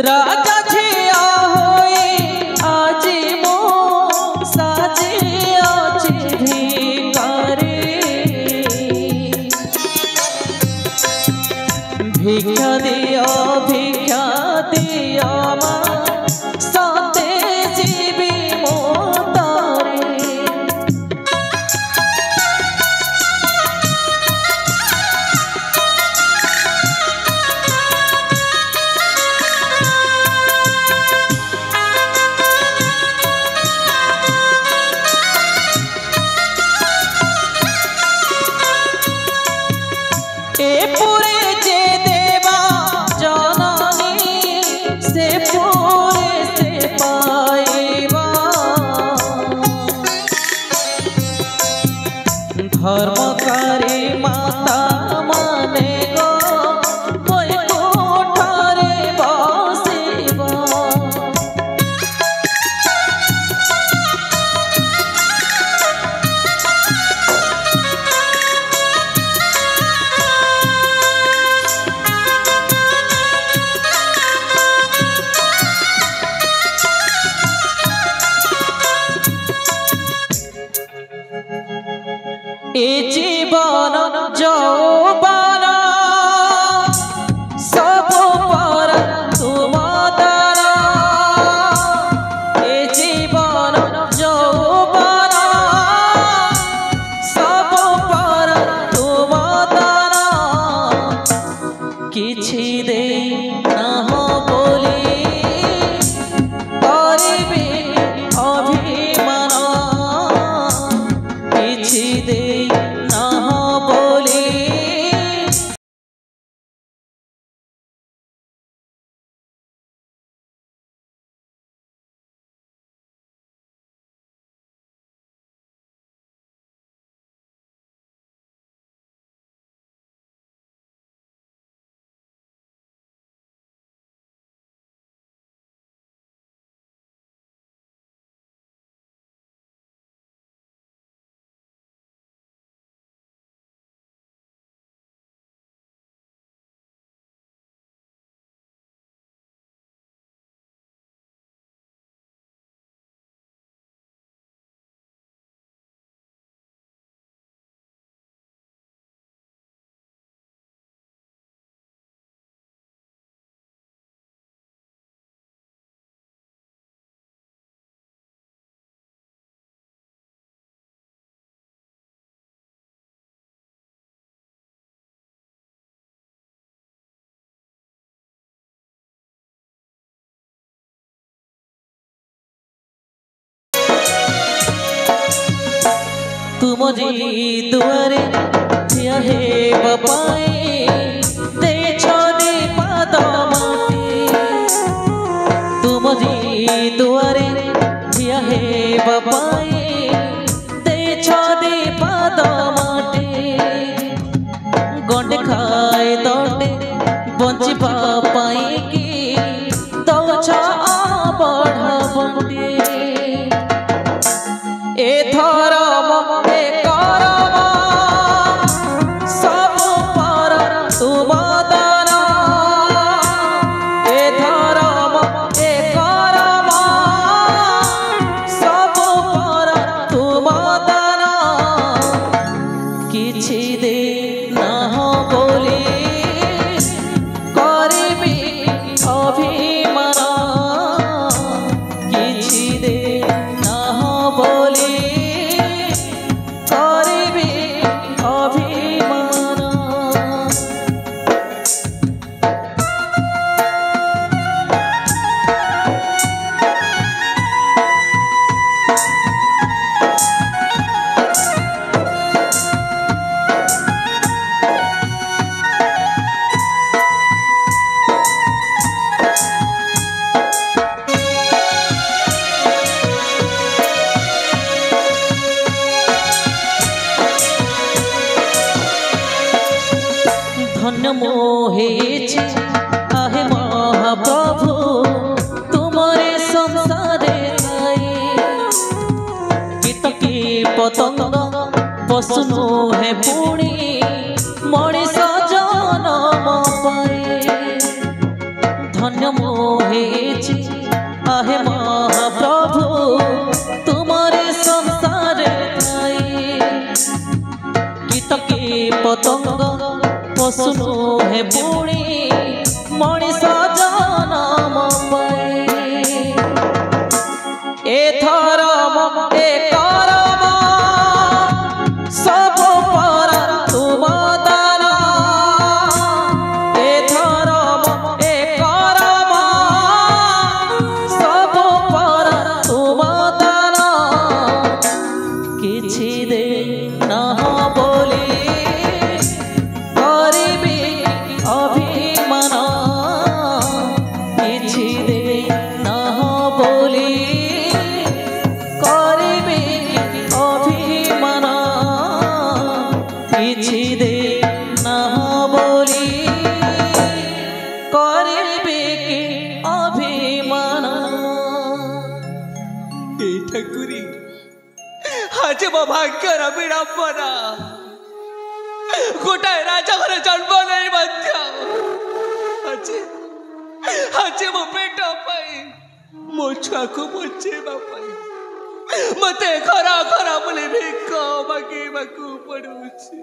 राजा झिया होई आजी मो साजे आजी भिखारी भिक्षा दिया मा साते जीवी मो तारे पूरे जे देवा जननी से पूरे से पाइबा धर्मकारी माता माने गो कोई कोठारे बसिबा ए जीवन जौवन सब पर तुम दारा ए जीवन जौवन सब पर तुम दारा किछि दे न बोली करिबे अभिमान किछि दे तुमरी दुआरे ठिया हे बपाए दे छोदी पाद माटी तुमरी दुआरे ठिया हे बपाए दे छोदी पाद माटी गंडे खाए दंडे बंची पाई की दौछा बढ़ा बंटे ए धर्म ए करम सब पर तुम दाना ए धर्म ए करम सब पर तुम दाना किछि दे न बोली करिबी अभिमान किछि दे न बोली धन्य मोहे आहे महाप्रभु तुमरे संसारे गीत की पतंग पशु है पुणी मनीष जन्म पाए धन्य मोहे ହେଇଛି आहे महाप्रभु तुम्हारे संसार ठाई कीट की पतंग पशु नुहे पुणी मनीष जन्म पाए ए धर्म ए कर्म सब पर तुम दान ए धर्म ए कर्म सब पर तुम दान किछि दे न बोली करिबी अभिमान किछि दे न बोली किछि दे ना बोली करिबे कि अभिमान ए ठाकुरी आज मो भाग्यर विडंबना गोटाए राजा घर जन्म नहीं मध्य आज मो पेट पाई मो छुआ को बचेबा पाई मते खरा खरा बोले भिक मागिबाकू पड़ुछि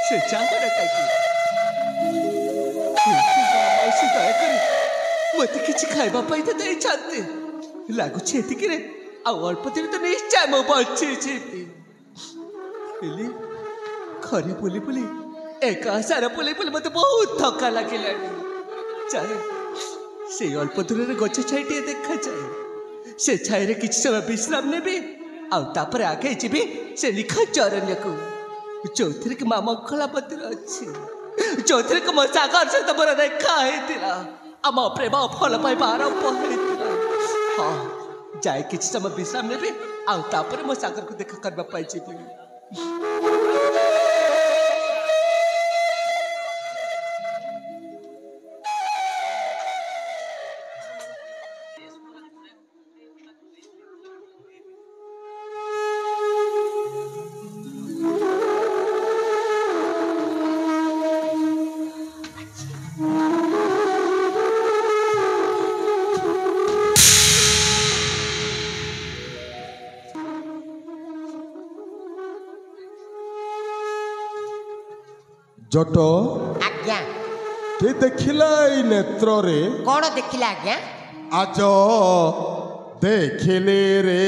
से जागर काकी से दया करी मते किछि खाइबा पाई त देई छाते लागु छेति किरे आ अल्प दिन तो निश्चय मो बच्चे छेति एली खरे बोली बोली एका सारा बोली बोली मते बहुत थका लागिलानी चाहे से अल्प दूर गच छाइटे देखा जाए से छाई किसी समय विश्राम नेबी आगे आगे जी से लिखा चरण्य को जो कि माँ मंगला मंदिर अच्छी जो कि मो सागर सहित मोर देखा आम प्रेम फल पाइब आरंभ होता हाँ जाए किसी समय विश्राम नेबी आगे मो सागर को देखा करने जी जट आज्ञा के देखिला नेत्र रे कौन देखिला आज्ञा आज देखिले रे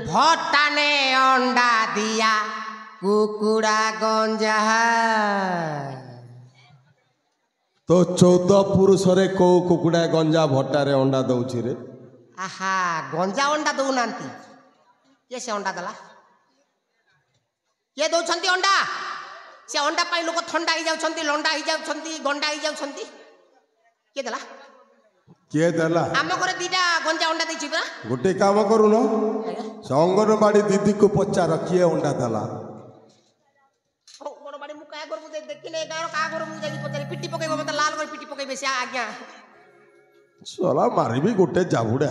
भट्टाने अंडा दिया कुकुड़ा गंजा तो 14 पुरुष रे को कुकुड़ा गंजा भट्टा रे अंडा दउछि रे आहा गंजा अंडा दउ नांती ये से अंडा दला ये दउछंती अंडा से अंडा पाई लोक ठंडा ही जाउछंती लंडा ही जाउछंती गंडा ही जाउछंती के दला आम घरे दीटा गंजा अंडा देछि बरा गोटे काम करूनो अंगनवाड़ी दीदी को पचार किए अंडा दला अंगनवाड़ी मु काय करबु देखिने गार का घर मु जाई पचारी पिट्टी पकेबो मते लाल कर पिट्टी पकेबे से आज्ञा साला मारिबी गोटे जाबुडा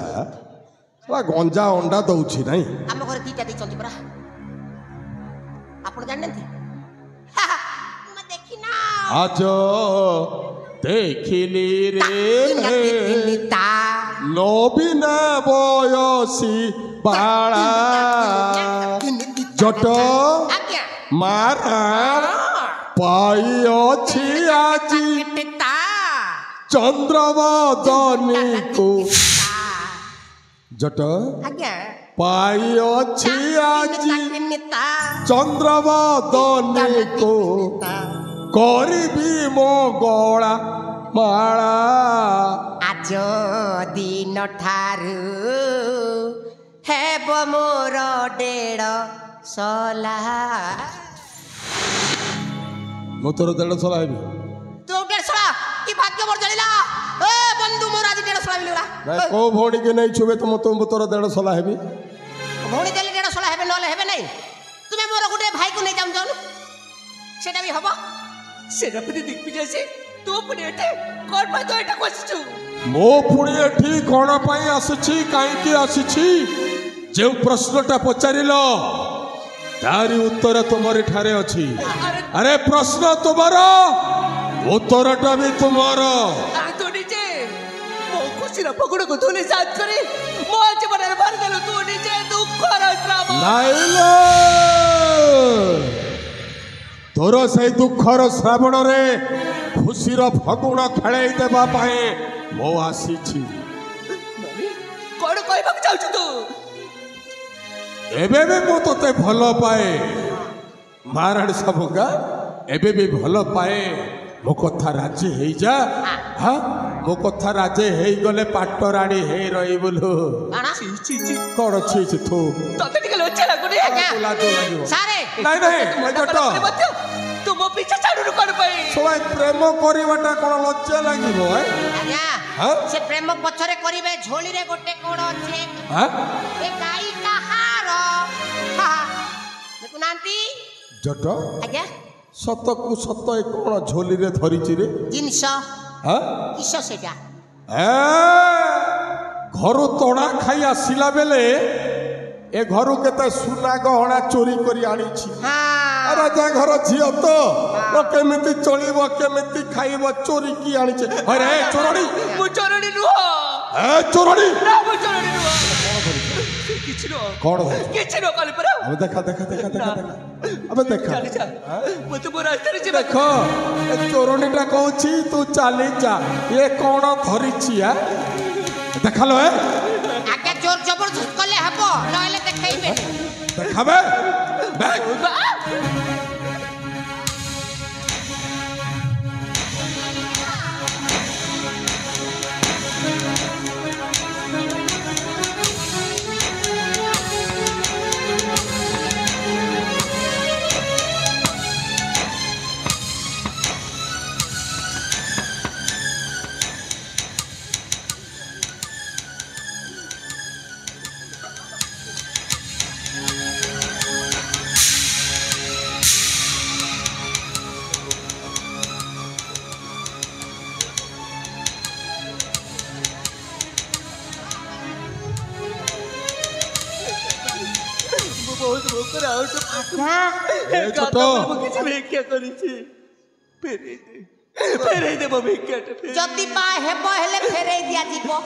साला गंजा अंडा दउछि नाही आम घरे दीटा देछंती बरा आपण जाननथि मैं देखिना आज देखिली रे नबीन बयसी बाला जट मारा पाई अछि आजी चंद्रवदनी को जट पाई अछि आजी चंद्रवदनी को करिबी मो गला माला आज दिन ठारू हेब मोर डेढ़ सला मो तोर 150 हेबी तू 150 की भाग्य मोर जलिला ए बंधु मोर आज 150 मिलला भाई को भौणी के नहीं छुबे तो तोर 150 हेबी भौणी देले 150 हेबे नले हेबे नहीं तुमे मोर गुटे भाई को नहीं जाम जान सेटा भी हबो सेनापति दिग्विजय से तू पुणी एठे कोन पा तो एठे बसिछु मो पुणी एठी कोन पई आसुछि काई की आसुछि जे प्रश्नटा पचारिलो तारी उत्तर तुमरी ठारे अछि अरे प्रश्न तुमरो उत्तरटा भी तुम्हारा अरे तू नीचे मो खुशी रा पकड़ को तूने साथ करे मो जीवन रे भर देलो तू नीचे दुख रा श्राप नाइलो तोर से दुखर श्रावण रे खुशीर फगुण खेल देवा मो आसी कौन कहबा चाहछु तू एबे भी मु तोते भल पाए मारण सबका एबे भी भल पाए मो कथा राजी हे जा हाँ मो कथा राजी हे गले पाटराणी हे रही बोलू ची ची ची कौन छी छी थू तते टिके लज्जा लागुनी लाजो लागियो सारे नहीं नहीं जट तू मो पीछे छाडू कोन पई सबाई प्रेम करिवाटा कोन लज्जा लागिबो आज्ञा हाँ? से प्रेम पछरे करिवे झोली रे गोटे कोण अछि हां ए गाई कहार देखु नांती जट आज्ञा सत को सत ए कोन झोली रे धरिछि रे जिनस हां किस सेटा घर तोड़ा खाई आसिला बेले ए घर केते सुना गहना चोरी करी आनी छी हां राजा घर झियो तो केमिति चलिबो केमिति खाइबो चोरी की आनी छे अरे चोरणी मु चोरणी नुह ए चोरणी ना मु चोरणी नुह किछ नो कौन हो किछ नो कल पर अबे देखा देखा देखा देखा देखा अबे देखा चली जा मु तो रास्ता रे जेबा देखो ए चोरणीटा कहूची तू चली जा ये कौन धरिछि आ देखलो ए आगे जोर जबरदस्त कले हबो नहले देखैबे देखाबे बे बहुत भोकर आउट आज्ञा ए छोटो मु किछ व्याख्या करी छी फेरे दे मो व्याख्याटा जति बा हेबो हेले फेरै दिया जीवो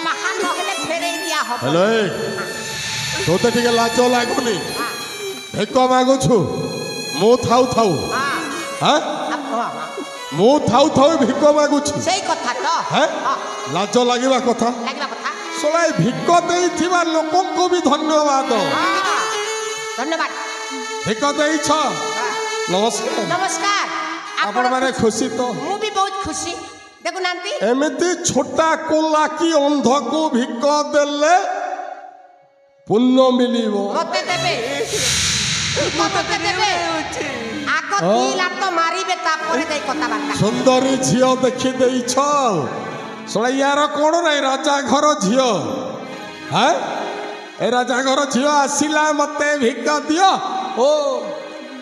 महा नहले फेरै दिया हबो हेलो तोते टिके लाजो लागुनी भेक मागु छु मु थाउ थाउ हां हां मु थाउ थाउ भिक मागु छि सेई कथा तो हैं लाज लागिबा कथा लागबा कथा सोलाई भिक देइथिबा लोकन को भी धन्यवाद धन्यवाद भिक देइ छ नमस्कार नमस्कार आपण माने खुशी तो मु भी बहुत खुशी देखु नांती एमिति छोटा कोला की अंध को भिक देले पुण्य मिलिबो मते देबे मते देबे आको ती लात मारिबे तापरे देई कथा बार्ता सुंदरी झियो देखि देइ छ सोला यार कोण नाही राजा घर झियो हैं ए राजा घर झियो आसिला मते भिक दियो ओ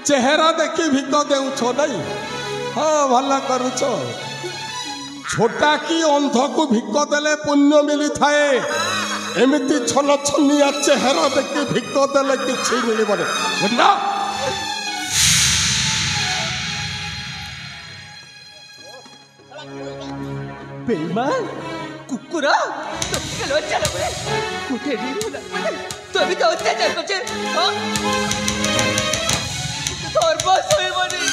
चेहरा देखि भिक देउ छ नहीं हां भला करू छ छोटा की अंध को भिक देले पुण्य मिली थाए एमिति छल छनिया चेहरा देखि भिक देले किछि मिलिबने ना बेईमान कुकुरा तते लज्जा लागुनी कुठे रे तू अभी तो अत्याचार करछे हां तोर बस होई बनी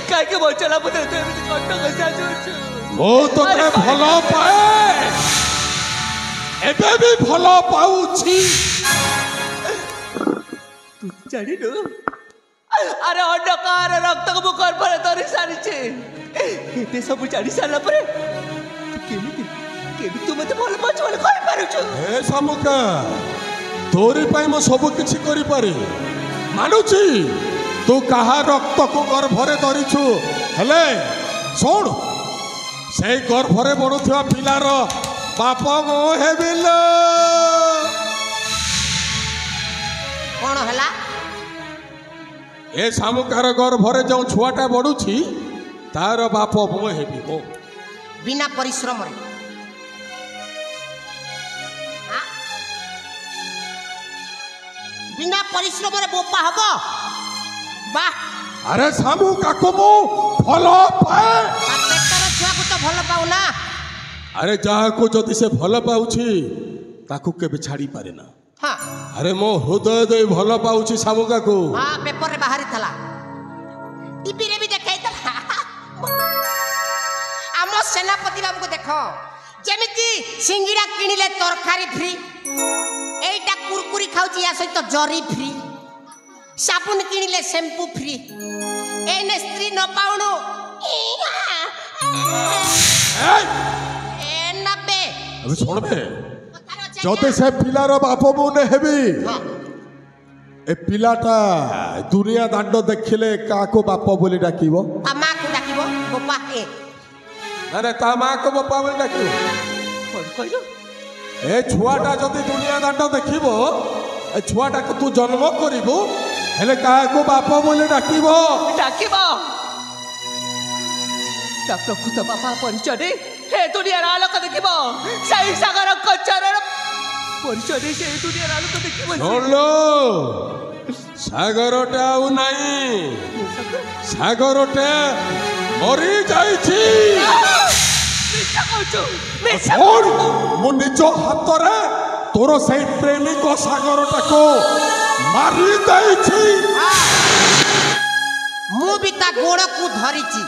काई के बचला पते तू एमिति कट्ट कसा जोछ ओ तो के भलो पाए एबे भी भलो पाउछि तू जानी नो अरे अंडकार रक्त को मुखर पर तोरी सारी छे एते सब जानी साला पर केमी तू मते बोल मच बोल कहि पारु छु ए सामुका तोरी पाई म सब किछि करि पारे मानुछि तू कहा रक्त को गर्भरे धरिछु हेले सुन से गर्भरे बडुथिबा पिलार बाप मो हेबिलो कोन हला ए सामुकार गर्भरे जो छुआटा बडुछि तार बाप मो हेबि मो बिना परिश्रम रे बिना परिश्रम रे बोपा हबो वाह अरे सामू काको मु भल पाए पेटर छुआ को तो भल पाऊ ना अरे जहाँ को जदि से भल पाउछि ताकू केबे छाड़ी पारे ना हां अरे मो हृदय दे भल पाउछि सामू काको हां पेपर रे बाहरी थला टीवी रे भी देखाई थला आमो सेनापति बाबू को देखो जेमिति सिंगिरा किनिले तरकारी फ्री एटा कुरकुरी खाउची या सहित जरी फ्री साबुन किनिले शैम्पू फ्री एने स्त्री न पाउनु ए नबे अबे छोड़ बे जदि से पिलार बाप मुने हेबी ए पिलाटा दुनिया दांड देखिले काको बाप बोली डाकिबो मां को डाकिबो गोपा ए अरे ता मां को बाप बोली डाकिबो कौन कहलो ए छुआटा जदि दुनिया दांड देखिबो ए छुआटा को तू जन्म करिबो हेले काको बाप बोली डाकिबो डाकिबो ता प्रकृत बापा परिचय दे हे दुनिया आलोक देखिबो सही सागर कचर परिचय दे से दुनिया आलोक देखिबो छोड़लो सागरटा आउ नाही सागरटा मरी जाइछि मिছা कहछु छोड़ मो निज हाथ रे तोर सही प्रेमिक सागरटा को मारी दैछि मु भी ता गोड़ को धरिची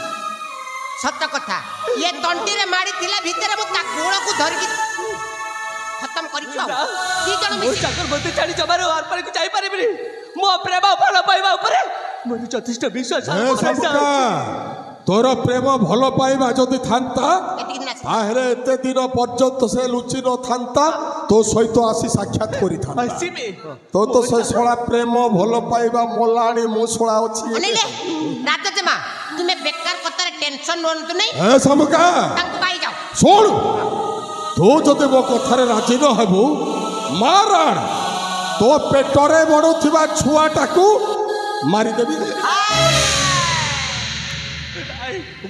सत्य कथा ये तंटी रे मारी थिला भीतर मु ता गोड़ को धरिकी खत्म करिछु की जण मो मिसी चाकर बते छाड़ी जमारो आर पर को जाई पारिबिनी मो प्रेम भल पाइबा ऊपर मोर यथेष्ट विश्वास ए सबका तोर प्रेम भल पाइबा जदि थांता एति दिन आसी ताहेले एते दिन पर्यंत से लुचि न थांता तो सहित आसी साक्षात करि थांता हसीबे तो से सोळा प्रेम भल पाइबा मोलाणी मु सोळा अछि अनिले रात जमा तुमे बेकार कतारे टेंशन नोंतु नै ए सबका तांको पाई जाओ सुन तू जदि मो कथारे राजी न हेबु माराण तो पेटरे बडुथिबा छुआटाकू मारी देबी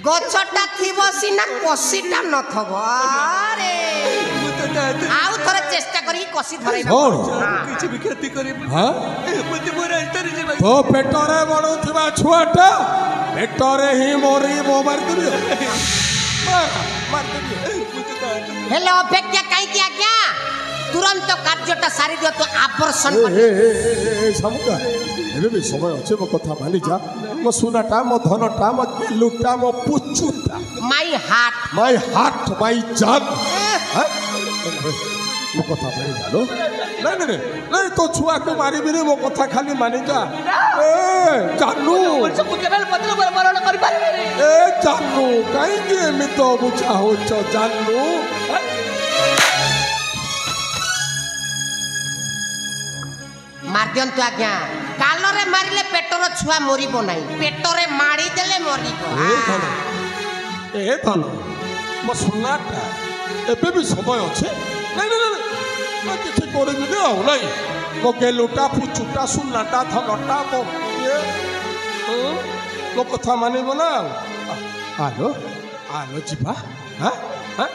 गछटा थिबो सिना कसीटा न थबो अरे आउ थोड़ा चेष्टा करी कसी धरै छोड़ किछि भी खेती करी हां मते मोर अंतर जे तो पेटरे बडुथिबा छुआटा पेटरे ही मोरी मो मार देबी मार देबी हेलो अपेक्षा काई की आज्ञा तुरंत कार्यटा सारी दियो तो आवर्षण ए समुका एबे भी समय अछि मो कथा मानि जा मो सुनाटा मो धनटा मो लुटा मो पुचुटा माय हार्ट माय जान हां मो कथा मानि जालो नहीं तो छुआ को मारी बिनी मो कथा खाली मानि जा ए जानू वर्ष को केवल बदल मरण करि पारिबे ए जानू काई के एमित बुझा हो छ जानू मार दियंतु आज्ञा कालरे मारिले पेटर छुआ मरिबो नाही पेटरे मारी देले मरिबो ए धन मो सुनाटा एबे भी समय अछि नहीं किसी करबी नहीं आउ नहीं मो गेलुटा पुचुटा सुनाटा धनटा मो ये मो कथा मानिबो ना आलो आलो जिबा हां हां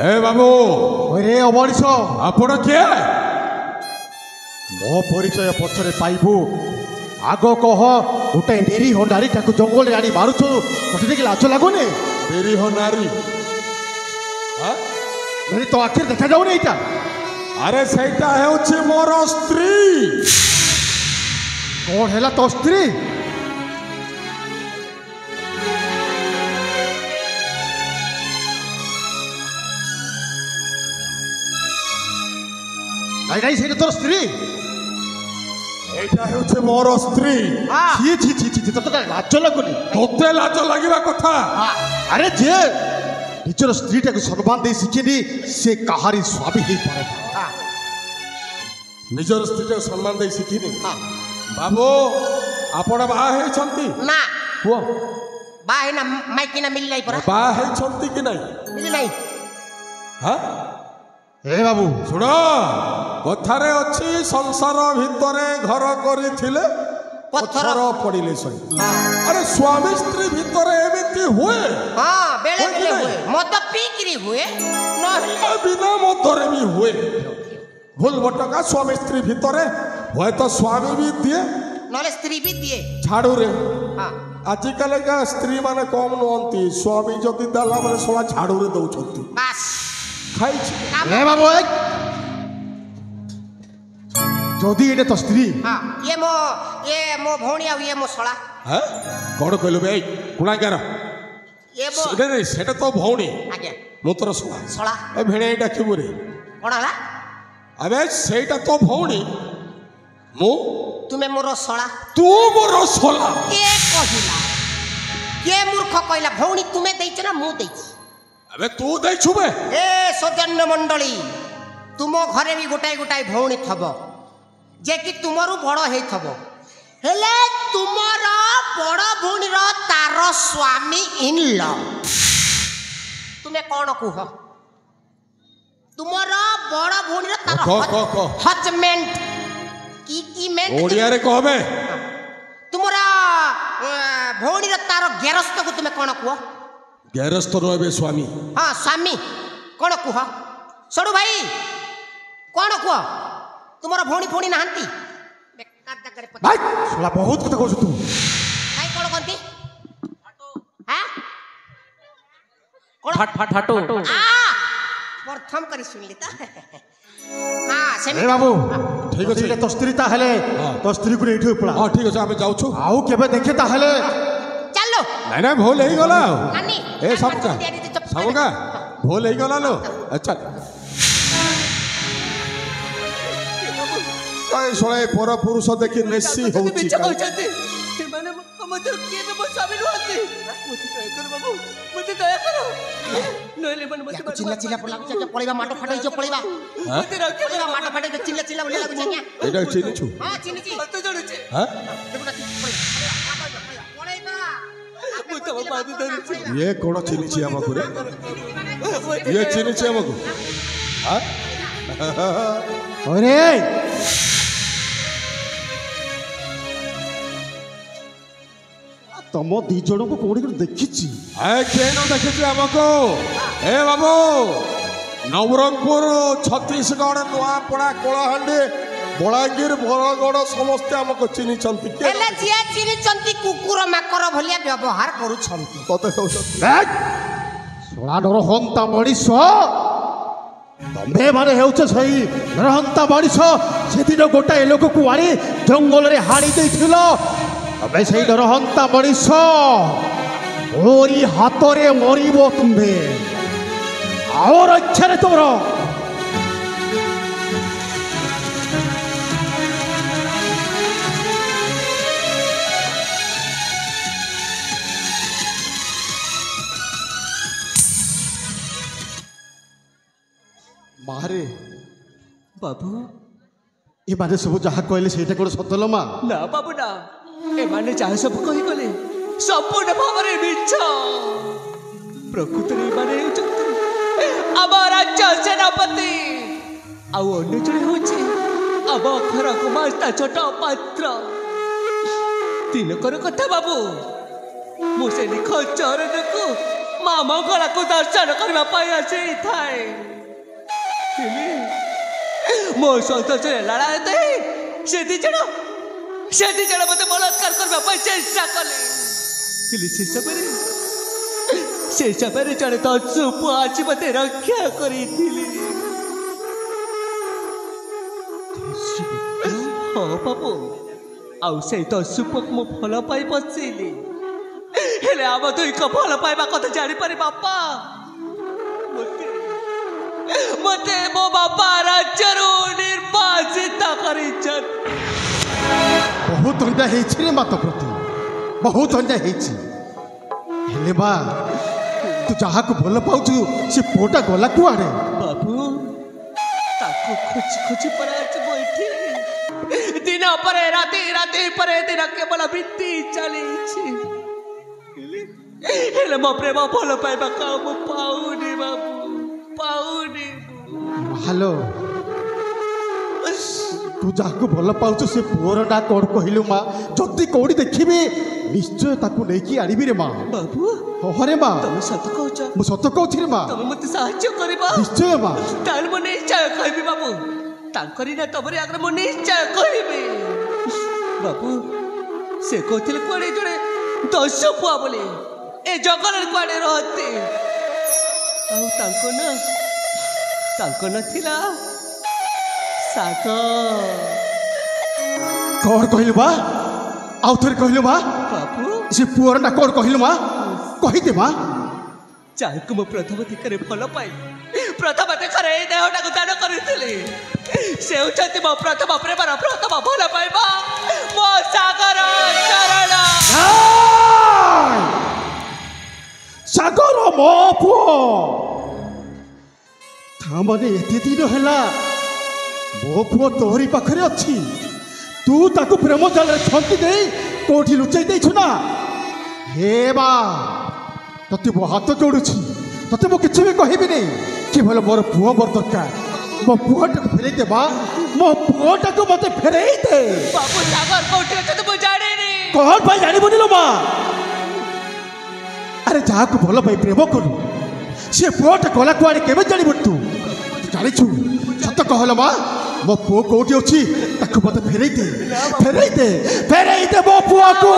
ए बाबू अरे अमरीश आपण किए मो परिचय पछरे पाइबू आग कह गोटे नेरी हंडारी ताको जंगल आनी मारुछ तोते देखि लाज लागुनी देरी हो नारी मेरे तो आखिर देखा जाऊ नहीं इटा अरे सेटा हेउछि मोर स्त्री कौन है तो स्त्री नहीं नहीं से तोर स्त्री एटा हेउछि मोर स्त्री छी छी छी छी तो लाज लगुनी तोते लाज लागिबा कथा अरे जे निजर स्त्री टाक सम्मान दे शिखिनी से कहारी स्वामी ही पारे निजर स्त्री टाक सम्मान दे शिखिनी बाबू आपण बाहा हे छंती ना हुआ बा है ना माइकी ना मिल नहीं परा बाहा हे छंती कि नहीं मिल नहीं हां ए बाबू सुनो कथारे अछि संसार भितरे घर करिथिले पत्थर पड़िले सही अरे स्वामी स्त्री भितरे एमिति हुए हां बेले बेले हुए मद पीकरी हुए नहले बिना मदरे भी हुए भूल बटका स्वामी स्त्री भितरे हुए तो स्वामी भी दिए नहले स्त्री भी दिए झाड़ू रे हां आजिकल का स्त्री माने कम नुहंती स्वामी जदि दाला माने सोला झाड़ू रे दउछंती बस खाई ए बाबू जदि एटे तो स्त्री हां ये मो भौणी आ ये मो सळा हैं कोन कहलु बे कुणा कर ये मो नहीं सेटा तो भौणी आगे मोतर सोला सळा ए भेणे डाकिबु रे कोण हला अबे सेटा तो भौणी मु तुमे मोर सळा तू मोर सोला के कहिला के मूर्ख कहला भौणी तुमे देइछ ना मु देइछ अबे तू दे छुबे ए सौजन्य मंडली तुम घरे भी गोटाई गोटाई भौणी थब जे कि तुमरु बड़ हे थब हेले तुमर बड़ भौणी रो तार स्वामी इन ल तुमे कोन कुह तुमर बड़ भौणी रो तार हजमेंट की मेंट ओडिया रे कहबे तुमर भौणी रो तार गेरस्त को तुमे कोन कुह गैरस्थ रहे स्वामी हाँ स्वामी कौन कुह सड़ू भाई कौन कुह तुमर भौणी भौणी नहांती भाई सोला बहुत कथा कहू तू भाई कौन कहती हाँ कौन फाट फाट फाटो प्रथम करी सुनली ता हाँ ए बाबू ठीक अछि तो स्त्री ता हेले तो स्त्री को एठी पड़ा हां ठीक अछि आबे जाउ छु आउ केबे देखे ता हेले चलो नहीं नहीं भूल ही गला नानी ए सबका सबका भूल ही गला लो अच्छा काय सोळे पर पुरुष देखि नेसी होउची माने मते केबे बो स्वामी रहती मते दया कर बाबू मते दया करो नहले मन मते चिल्ला चिल्ला पड़ेगा माटो फाटो जो पड़ेगा मते रखे पड़ेगा माटो फाटो चिल्ला चिल्ला बोले लागु छन्या एटा चिनी छु हां चिनी छी मते जड़े छे हां मते बाबू धरे छे ये कोन चिनी छि हमकु रे ये चिनी छि हमकु हां अरे तम दी जन को कोड़ी देखिछि ए केनो देखिछि हमकु ए बाबू नवरंगपुर छत्तीसगढ़ नुआपड़ा कोलाहांडी बलांगीर बरगड़ समस्त हमको चिनी चंती के हेले जिया चिनी चंती कुकुर माकर भलिया व्यवहार करू छंती तते कहउछती सोला नरहंता मଣିଷ तमे माने हेउछ सही नरहंता मଣିଷ सेदिन गोटाए लोक को आनी जंगल रे हाड़ी देथिलो तमे सही नरहंता मଣିଷ ओरी हातरे मरिबो तुमे और अच्छा रे तोर मारे बाबू ए माने सब जहा कहले सेटा कोन सतलो मा ना बाबू ना ए माने चाहे सब कही गले संपूर्ण भावरे मिछ प्रकृति माने अब राज्य सेनापति आउ अन्य जड़े होचे अब घर को मास्ता छोट पात्र दिनकर कथा बाबू मु से खचर को माँ मंगला को दर्शन करबा पाई आसे थाए मो सहित से लड़ा से दी जण मत बलात्कार करबा चेष्टा कले से सबरे जड़े तो चुप आज मत रक्षा करी ହଁ ବାବୁ ଆଉ ସେଇ ଦସ୍ୟୁପୁଅକୁ ମୁଁ ଭଲ ପାଇ ବସିଲି ହେଲେ ଆମ ଦୁଇଙ୍କ ଭଲ ପାଇବା କଥା ଜାଣିପାରି ବାପା ମତେ ମୋ ବାପା ରାଜ୍ୟରୁ ନିର୍ବାସିତ କରିଛନ୍ତି। ବହୁତ ଅନ୍ୟାୟ ହେଇଛି ରେ ମା ତୋ ପ୍ରତି, ବହୁତ ଅନ୍ୟାୟ ହେଇଛି। ହେଲେ ମା ତୁ ଯାହାକୁ ଭଲ ପାଉଛୁ ସେ ପୁଅଟା ଗଲା କୁଆଡ଼େ? ବାବୁ ତାକୁ ଖୋଜି ଖୋଜି ପରା ଅଛି ମୁଁ ଏଠି ଦିନ ପରେ ରାତି ରାତି ପରେ ଦିନ କେବଳ ବିତି ଚାଲିଛି ହେଲେ ମୋ ପ୍ରେମ ଭଲ ପାଇବାକୁ ଆଉ ମୁଁ ପାଉନି ବାବୁ ପାଉନି। ହ୍ୟାଲୋ ତୁ ଯାହାକୁ ଭଲ ପାଉଛୁ ସେ ପୁଅର ନାଁ କ'ଣ କହିଲୁ ମା? ଯଦି କୋଉଠି ଦେଖିବି ନିଶ୍ଚୟ ତାକୁ ନେଇକି ଆଣିବି ରେ ମା। ବାବୁ ହରେ ମା ତମେ ସତ କହୁଛ? ମୁଁ ସତ କହୁଛି ରେ ମା। ତମେ ମତେ ସାହାଯ୍ୟ କରିବ? ନିଶ୍ଚୟ ମା। ତାହେଲେ ମୁଁ ନିଶ୍ଚୟ କହିବି ବାବୁ ତାଙ୍କରି ନା ତମରି ଆଗରେ ମୁଁ ନିଶ୍ଚୟ କହିବି। ବାବୁ ସେ କହୁଥିଲେ କୁଆଡ଼େ ଜଣେ ଦସ୍ୟୁପୁଅ ବୋଲି ଏ ଜଙ୍ଗଲରେ କୁଆଡ଼େ ରହନ୍ତି ଆଉ ତାଙ୍କ ନା ଥିଲା ସାଗର। କ'ଣ କହିଲୁ ମା? ଆଉ ଥରେ କହିଲୁ ମା? ବାବୁ ସେ ପୁଅର ନା କ'ଣ କହିଲୁ ମା? କହିଦେ ମା। ଯାହାକୁ ମୁଁ ପ୍ରଥମ ଦେଖାରେ ଭଲ ପାଇଲି ପ୍ରଥମ ଦେଖାରେ ଏଇ ଦେହଟାକୁ ଦାନ କରିଥିଲି ସେ ହେଉଛନ୍ତି ମୋ ପ୍ରଥମ ପ୍ରେମର ପ୍ରଥମ ଭଲ ପାଇବା ମୋ ସାଗର ଚରଣ। ସାଗର ମୋ ପୁଅ ତା ମାନେ ଏତେ ଦିନ ହେଲା ମୋ ପୁଅ ତୋରି ପାଖରେ ଅଛି। ତୁ ତାକୁ ପ୍ରେମ ଜାଲରେ ଛନ୍ଦି ଦେଇ କୋଉଠି ଲୁଚାଇ ଦେଇଛୁ ନା? ହେ ମା ତତେ ମୋ ହାତ ଯୋଡୁଛି, ତତେ ମୁଁ କିଛି ବି କହିବିନି। କେବଳ ମୋର ପୁଅ ମୋର ଦରକାର। ମୋ ପୁଅଟାକୁ ଫେରେଇ ଦେ ମା, ମୋ ପୁଅଟାକୁ ମତେ ଫେରେଇ ଦେ। ବାବୁ ସାଗର କୋଉଠି ଅଛନ୍ତି ମୁଁ ଜାଣିନି। କ'ଣ ପାଇଁ ଜାଣିବୁନି ଲୋ ମା? ଆରେ ଯାହାକୁ ଭଲ ପାଇ ପ୍ରେମ କରୁ ସେ ପୁଅଟା ଗଲା କୁଆଡ଼େ କେବେ ଜାଣିବୁ? ତୁ ଜାଣିଛୁ ସତ କହଲ ମା ମୋ ପୁଅ କୋଉଠି ଅଛି? ତାକୁ ମତେ ଫେରେଇ ଦେ, ଫେରେଇ ଦେ, ଫେରେଇ ଦେ ମୋ ପୁଅକୁ।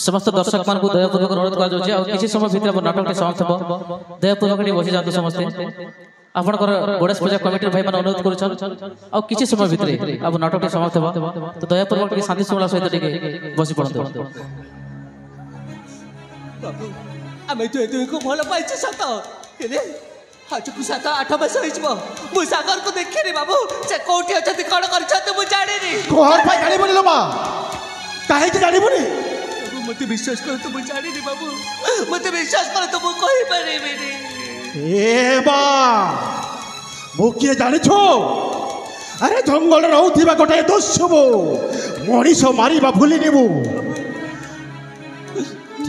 समस्त दर्शक मान दयापूर्वक अनुरोध कर समय भितर नाटक समाप्त हो दयापूर्वक बसी जातु समस्ते आपणकर गणेश पूजा कमिटी भाई मैंने अनुरोध कर समय भितर आप नाटक समाप्त हो तो दयापूर्वक शांति श्रृंखला सहित बसी पड़ते। ଆମେ ଦୁଇକୁ ଭଲ ପାଇଛୁ ସତ ହେଲେ ଆଜକୁ 7-8 ମାସ ହେଇଯିବ ମୁଁ ସାଗରକୁ ଦେଖିନି ବାବୁ। ସେ କୋଉଠି ଅଛନ୍ତି କ'ଣ କରିଛନ୍ତି ମୁଁ ଜାଣିନି। କ'ଣ ପାଇଁ ଜାଣିବୁନି ଲୋ ମା? କାହିଁକି ଜାଣିବୁନି? ମତେ ବିଶ୍ୱାସ କରନ୍ତୁ ମୁଁ ଜାଣିନି ବାବୁ, ମତେ ବିଶ୍ୱାସ କରନ୍ତୁ ମୁଁ କହିପାରିବିନି। ଏ ମା ମୁଁ କିଏ ଜାଣିଛୁ? ଆରେ ଜଙ୍ଗଲରେ ରହୁଥିବା ଗୋଟାଏ ଦସ୍ୟୁ ମଣିଷ ମାରିବା ଭୁଲିନିବୁ।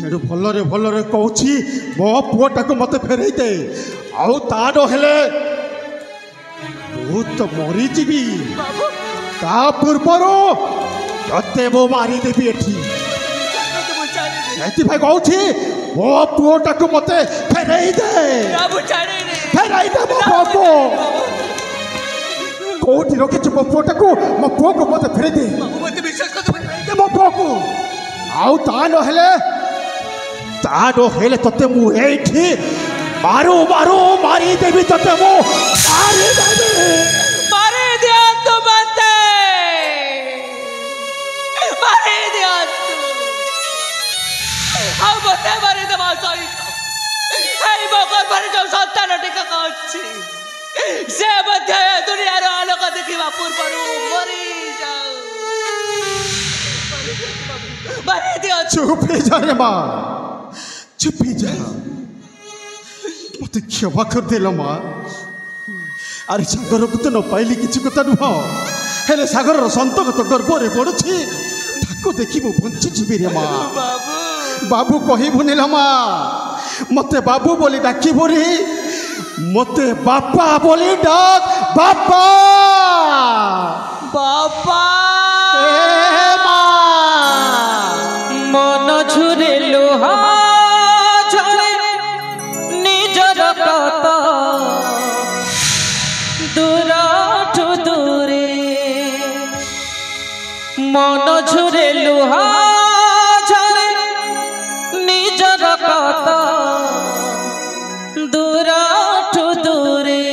ତେଣୁ ଭଲରେ ଭଲରେ କହୁଛି ମୋ ପୁଅଟାକୁ ମତେ ଫେରେଇ ଦେ, ଆଉ ତା ନହେଲେ ମୁଁ ତ ମରିଯିବି। ତା ପୂର୍ବରୁ ତତେ ମୁଁ ମାରିଦେବି ଏଠି। ସେଥିପାଇଁ କହୁଛି ମୋ ପୁଅଟାକୁ ମତେ ଫେରେଇ ଦେ, ଫେରେଇ ଦେ ମୋ ପୁଅକୁ। କୋଉଠି ରଖିଛୁ ମୋ ପୁଅଟାକୁ? ମୋ ପୁଅକୁ ମତେ ଫେରେଇ ଦେ, ଫେରେଇ ଦେ ମୋ ପୁଅକୁ। ଆଉ ତା ନହେଲେ ତତେ ମୁଁ ଏଇଠି ମାରୁ ମାରୁ ମାରିଦେବି, ତତେ ମୁଁ ମାରିଦେବି। ମାରି ଦିଅନ୍ତୁ ମତେ, ମାରି ଦିଅନ୍ତୁ ଆଉ ମତେ ମାରିଦେବା ସହିତ ଏଇ ମୋ ଗର୍ଭରେ ଯୋଉ ସନ୍ତାନ ଟିକକ ଅଛି ସେ ମଧ୍ୟ ଦୁନିଆର ଆଲୋକ ଦେଖିବା ପୂର୍ବରୁ ମରିଯାଉ। ମାରି ଦିଅନ୍ତୁ। ଚୁପ ହେଇଯା ରେ ମା, ଚୁପ ହେଇଯା। ମତେ କ୍ଷମା କରିଦେଲ ମା। ଆରେ ସାଗରକୁ ତ ନ ପାଇଲି କିଛି କଥା ନୁହଁ, ହେଲେ ସାଗରର ସନ୍ତକ ତ ଗର୍ବରେ ପଡୁଛି, ତାକୁ ଦେଖି ମୁଁ ବଞ୍ଚିଯିବି ରେ ମା। ବାବୁ କହିବୁନି ଲ ମା, ମତେ ବାବୁ ବୋଲି ଡାକିବୁନି, ମତେ ବାପା ବୋଲି ଡାକ। ବାପା ବାପା मन झुरे लुहा झरे निजर कत दूर ठु दूरे मन झुरे लुहा झरे निजर कत दूर ठु दूरे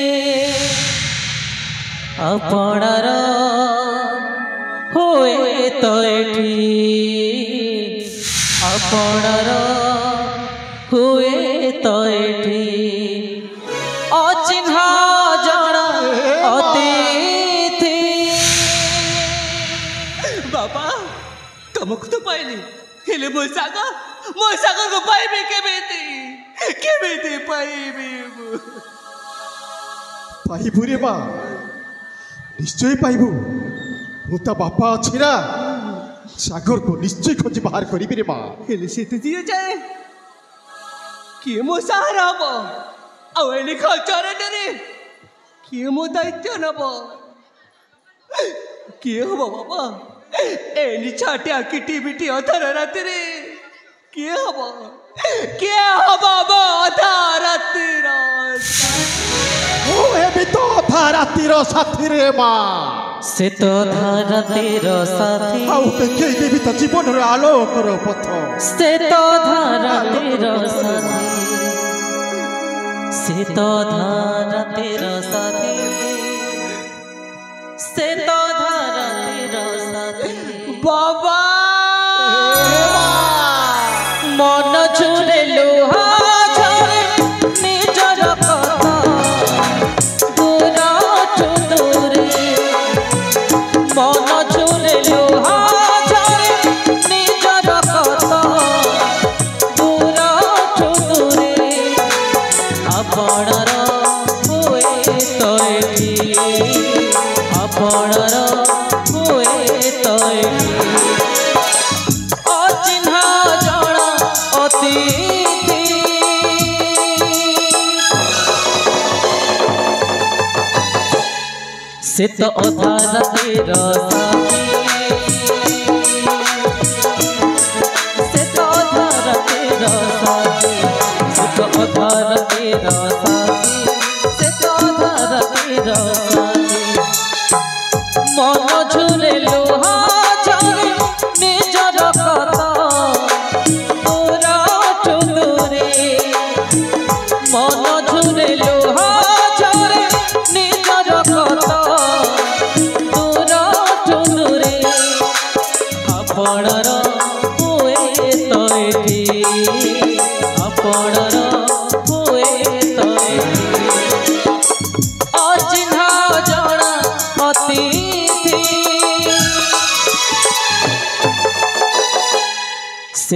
अपणार हुए तो एठी अपणार हुए तो एठी अचिन्हा जड़ा अतिथि बाबा तमक तो पाइली हेले मो सागर को पाइबे केबेती पाइबे पाइबू रे माँ निश्चय पाइबू मु ता बापा अच्छी ना सागर को निश्चय खोजी बाहर करी रे माँ हेले से दिए जाए किए मो सहारा हबो आउ एली खचरे डरे किए मो दायित्व नबो किए हबो बाबा एली छाटिया किटी बिटी अधार राति रे किए हबो अधा राति ओ हे भी तो था रातिर साथी रे माँ से तो धारतीर साथी आउ देखे देवी तो जीवन रे आलोकर पथ से तो धारतीर साथी से तो धारतीर साथी से तो धारतीर साथी बाबा मन छुरे लुहा झरे निजर कथा दूर छुदूरे मन छुरे लुहा झरे निजर कथा दूर छुदूरे आपणार हुए तो एठी आपणार हुए तो एठी अचिन्हा जड़ा अतिथि से तो अधार तेरा से तो अधार तेरा से तो अधार तेरा